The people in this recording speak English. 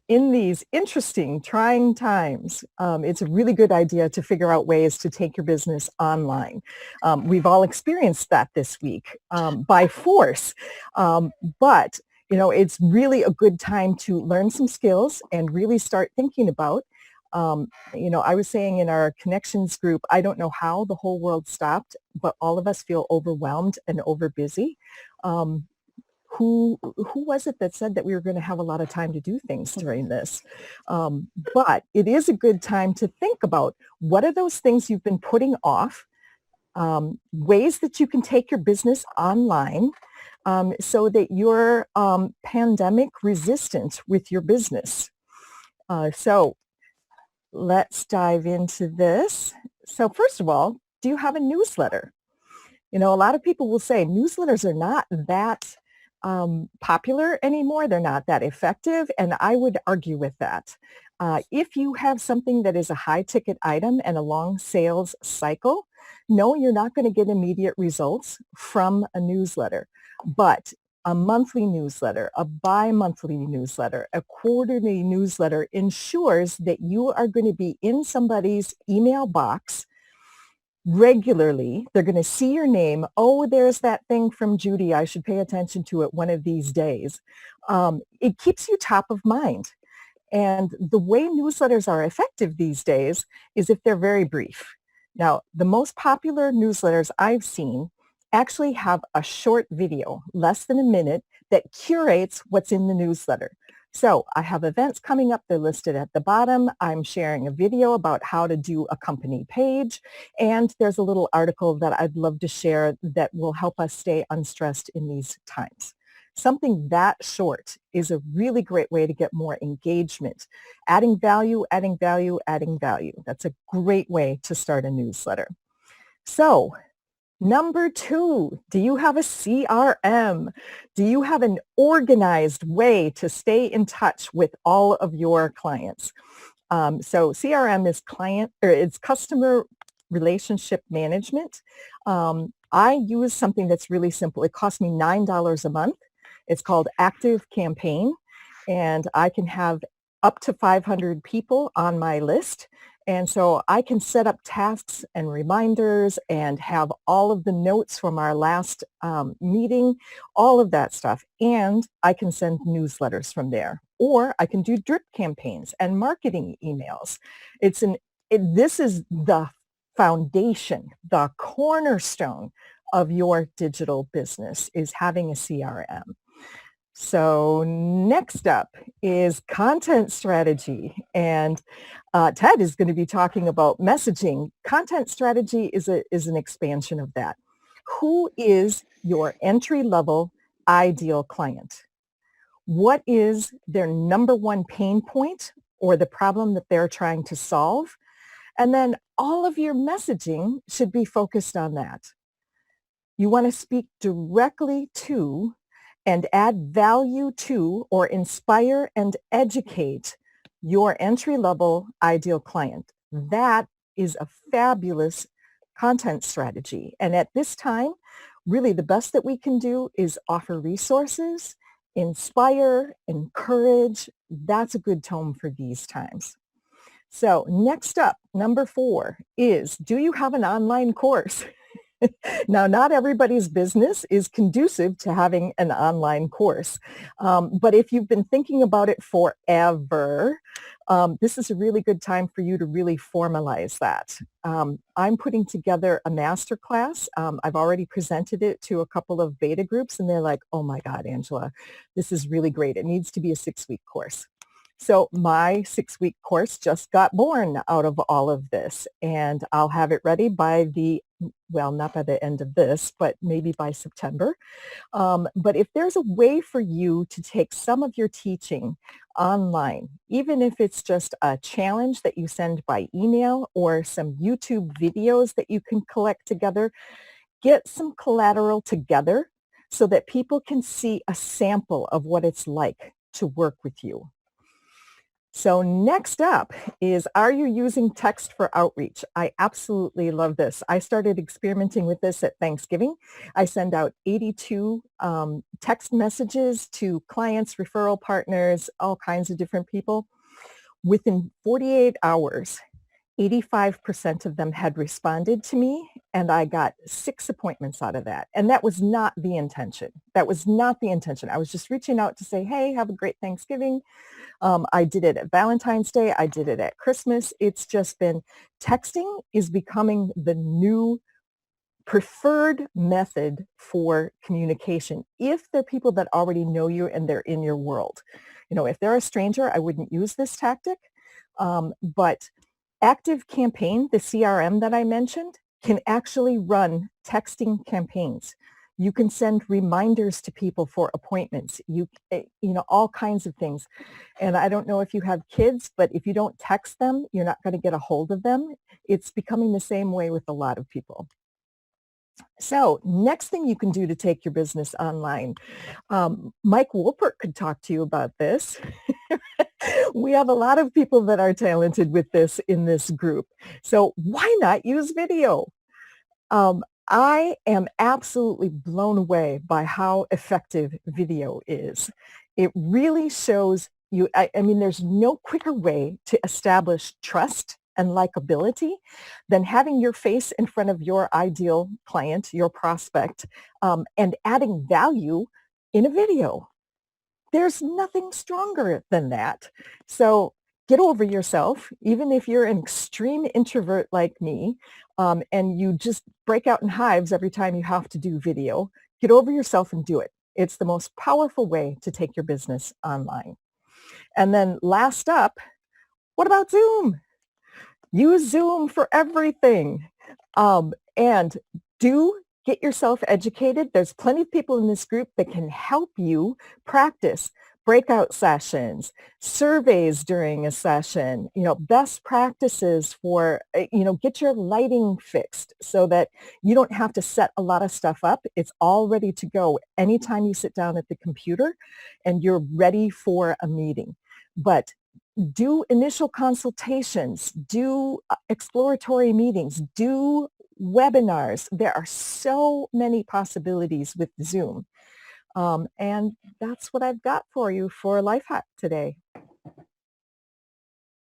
in these interesting, trying times, it's a really good idea to figure out ways to take your business online. We've all experienced that this week by force, but it's really a good time to learn some skills and really start thinking about. I was saying in our connections group, I don't know how the whole world stopped, but all of us feel overwhelmed and overbusy. Who was it that said that we were going to have a lot of time to do things during this? But it is a good time to think about what are those things you've been putting off, ways that you can take your business online so that you're pandemic resistant with your business. So let's dive into this. So first of all, do you have a newsletter? A lot of people will say newsletters are not that popular anymore. They're not that effective, and I would argue with that. If you have something that is a high ticket item and a long sales cycle, no, you're not going to get immediate results from a newsletter. But a monthly newsletter, a bi-monthly newsletter, a quarterly newsletter ensures that you are going to be in somebody's email box regularly. They're going to see your name. Oh, there's that thing from Judy. I should pay attention to it one of these days. It keeps you top of mind. And the way newsletters are effective these days is if they're very brief. Now, the most popular newsletters I've seen actually have a short video, less than a minute, that curates what's in the newsletter. So I have events coming up. They're listed at the bottom. I'm sharing a video about how to do a company page. And there's a little article that I'd love to share that will help us stay unstressed in these times. Something that short is a really great way to get more engagement. Adding value, adding value, adding value. That's a great way to start a newsletter. So number 2, do you have a CRM? Do you have an organized way to stay in touch with all of your clients? So CRM is it's customer relationship management. I use something that's really simple. It costs me $9 a month. It's called Active Campaign, and I can have up to 500 people on my list. And so I can set up tasks and reminders and have all of the notes from our last meeting, all of that stuff. And I can send newsletters from there. Or I can do drip campaigns and marketing emails. This is the foundation, the cornerstone of your digital business is having a CRM. So next up is content strategy. And Ted is going to be talking about messaging. Content strategy is an expansion of that. Who is your entry-level ideal client? What is their number one pain point or the problem that they're trying to solve? And then all of your messaging should be focused on that. You want to speak directly to and add value to or inspire and educate your entry-level ideal client. That is a fabulous content strategy. And at this time, really the best that we can do is offer resources, inspire, encourage. That's a good tone for these times. So next up, number 4 is, do you have an online course? Now, not everybody's business is conducive to having an online course. But if you've been thinking about it forever, this is a really good time for you to really formalize that. I'm putting together a masterclass. I've already presented it to a couple of beta groups, and they're like, oh my God, Angela, this is really great. It needs to be a 6-week course. So my 6-week course just got born out of all of this, and I'll have it ready by not by the end of this, but maybe by September. But if there's a way for you to take some of your teaching online, even if it's just a challenge that you send by email or some YouTube videos that you can collect together, get some collateral together so that people can see a sample of what it's like to work with you. So next up is, are you using text for outreach? I absolutely love this. I started experimenting with this at Thanksgiving. I send out 82 text messages to clients, referral partners, all kinds of different people. Within 48 hours, 85% of them had responded to me, and I got 6 appointments out of that. And that was not the intention. That was not the intention. I was just reaching out to say, hey, have a great Thanksgiving. I did it at Valentine's Day. I did it at Christmas. It's just been, texting is becoming the new preferred method for communication if they're people that already know you and they're in your world. You know, if they're a stranger, I wouldn't use this tactic. But Active Campaign, the CRM that I mentioned, can actually run texting campaigns. You can send reminders to people for appointments. You know, all kinds of things. And I don't know if you have kids, but if you don't text them, you're not going to get a hold of them. It's becoming the same way with a lot of people. So next thing you can do to take your business online, Mike Wolpert could talk to you about this. We have a lot of people that are talented with this in this group. So why not use video? I am absolutely blown away by how effective video is. It really shows you, I mean, there's no quicker way to establish trust and likability than having your face in front of your ideal client, your prospect, and adding value in a video. There's nothing stronger than that. So get over yourself, even if you're an extreme introvert like me, and you just break out in hives every time you have to do video. Get over yourself and do it. It's the most powerful way to take your business online. And then last up, what about Zoom? Use Zoom for everything. And do get yourself educated. There's plenty of people in this group that can help you practice breakout sessions, surveys during a session, you know, best practices for, you know, get your lighting fixed so that you don't have to set a lot of stuff up. It's all ready to go anytime you sit down at the computer and you're ready for a meeting. But do initial consultations, do exploratory meetings, do webinars. There are so many possibilities with Zoom. And that's what I've got for you for Life Hack today.